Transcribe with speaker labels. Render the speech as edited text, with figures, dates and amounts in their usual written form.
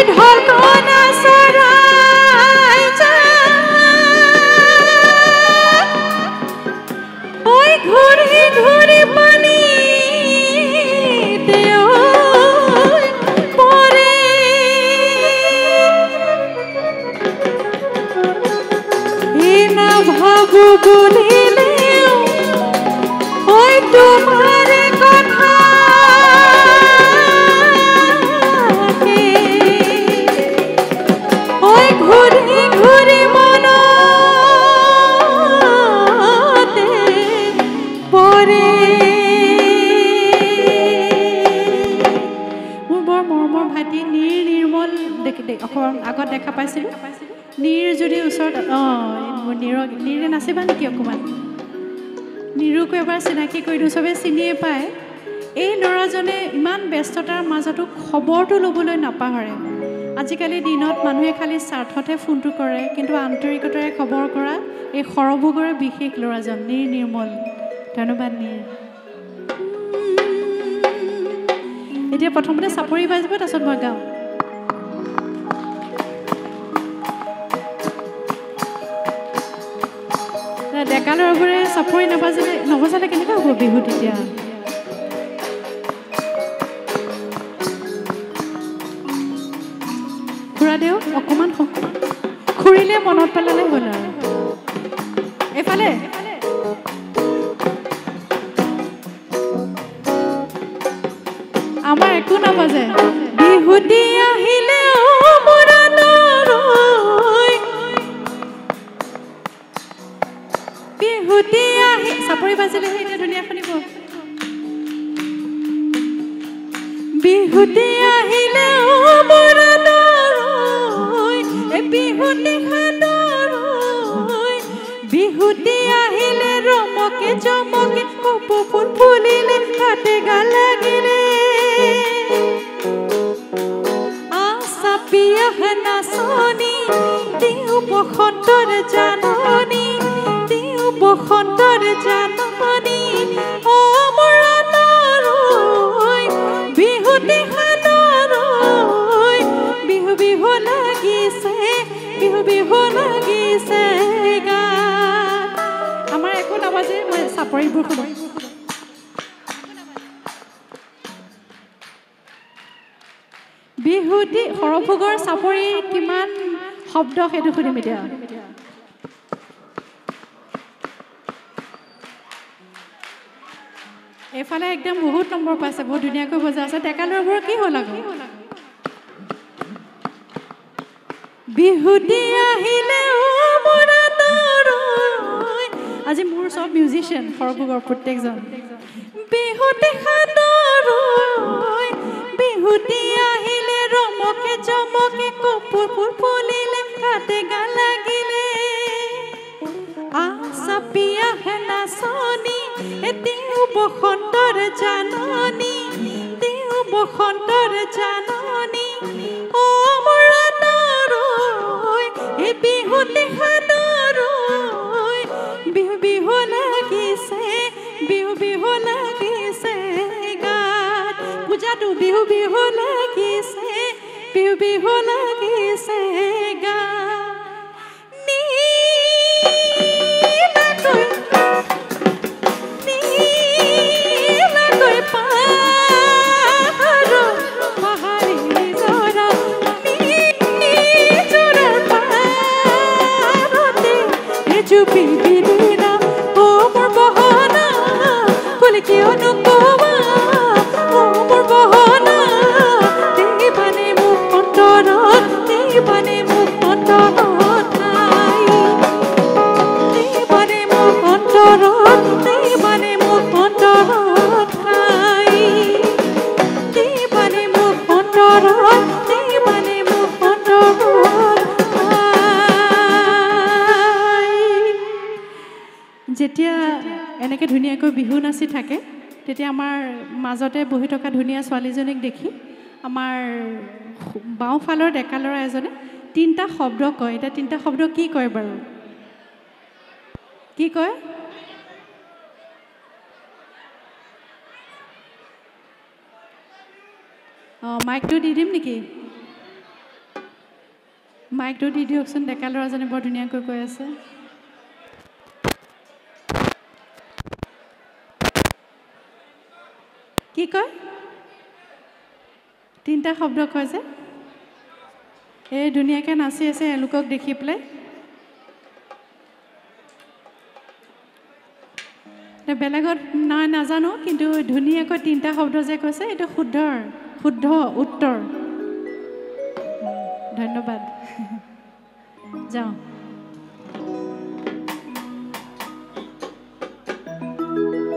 Speaker 1: ঢকনা চৰাই যা ঐ ঘূৰি ঘূৰি পানী পৰে নাভাবো বুলিলেও ঐ তোমাৰ কথা ঐ ঘূৰি ঘূৰি মনতে পৰে মোৰ বৰ মৰমৰ ভাইটি নিৰ্মল অকণমান আগত দেখা পাইছিলোঁ নীৰ যদি ওচৰত নীৰে নাচিবা নেকি অকণমান নীৰুকো এবাৰ চিনাকি কৰি দিওঁ চবেই চিনিয়ে পায় এই ল'ৰাজনে ইমান ব্যস্ততাৰ মাজতো খবৰটো ল'বলৈ নাপাহৰে আজিকালি দিনত মানুহে খালি স্বাৰ্থতে ফোনটো কৰে কিন্তু আন্তৰিকতাৰে খবৰ কৰা এই সৰভোগৰে বিশেষ ল'ৰাজন নিৰ্মল ধন্যবাদ নীৰ এতিয়া প্ৰথমতে চাপৰি বাজিব তাৰপিছত মই গাম ডেকা ল'ৰাবোৰে চাপৰি নবজালে কেনেকুৱা হ'ব বিহু তেতিয়া খুৰা দেও অকণমান খুৰিলে মনত পেলালে হ'ল আৰু এইফালে আমাৰ একো নাবাজে বিহুতি আহিলে বিহুতি আহি চাপৰি বাজিলেহে এতিয়া ধুনীয়া শুনিব বিহুতি আহিলে বিহুতি বিহুতি আহিলে ৰমকে জমকে কপৌ ফুল ফুলিলে হাতে গা লাগিলে আচাপিয়া নাচনি দিও বসন্তৰ জাননী বসন্তৰ জাননী অমৰণলৈ বিহুতি খানলৈ বিহু বিহু লাগিছে বিহু বিহু লাগিছে গাত আমাৰ একো নাবাজে মই চাপৰিবোৰ শুনো বিহুতি সৰভোগৰ চাপৰি কিমান শব্দ সেইটো শুনিম এতিয়া এইফালে একদম বহুত নম্বৰ পাইছে বহুত ধুনীয়াকৈ বজা আছে ডেকা ল'ৰাবোৰৰ কি হ'ল আকৌ বিহুতি আহিলে আজি মোৰ চব মিউজিচিয়ান সৰভোগৰ প্ৰত্যেকজন বিহুতি খানলৈ বিহুতি আহিলে ৰমকে জমকে কপৌ ফুল ফুলিলে হাতে গা লাগিলে আচাপিয়া নাচনি দিও বসন্তৰ জাননী দিও বসন্তৰ জাননী অমৰণলৈ এই বিহুতি খানলৈ বিহু বিহু লাগিছে বিহু বিহু লাগিছে গাত পূজাটো বিহু বিহু লাগিছে বিহু বিহু লাগিছে গাত যেতিয়া এনেকৈ ধুনীয়াকৈ বিহু নাচি থাকে তেতিয়া আমাৰ মাজতে বহি থকা ধুনীয়া ছোৱালীজনীক দেখি আমাৰ বাওঁফালৰ ডেকা ল'ৰা এজনে তিনিটা শব্দ কয় এতিয়া তিনিটা শব্দ কি কয় বাৰু কি কয় মাইকটো দি দিম নেকি মাইকটো দি দিয়কচোন ডেকা ল'ৰাজনে বৰ ধুনীয়াকৈ কৈ আছে কি কয় 3টা শব্দ কয় যে এই ধুনীয়াকৈ নাচি আছে এলোকক দেখি পেলাই বেলেগত নাজানো কিন্তু ধুনীয়াকৈ 3টা শব্দ যে কৈছে এইটো শুদ্ধ উত্তৰ ধন্যবাদ যাওঁ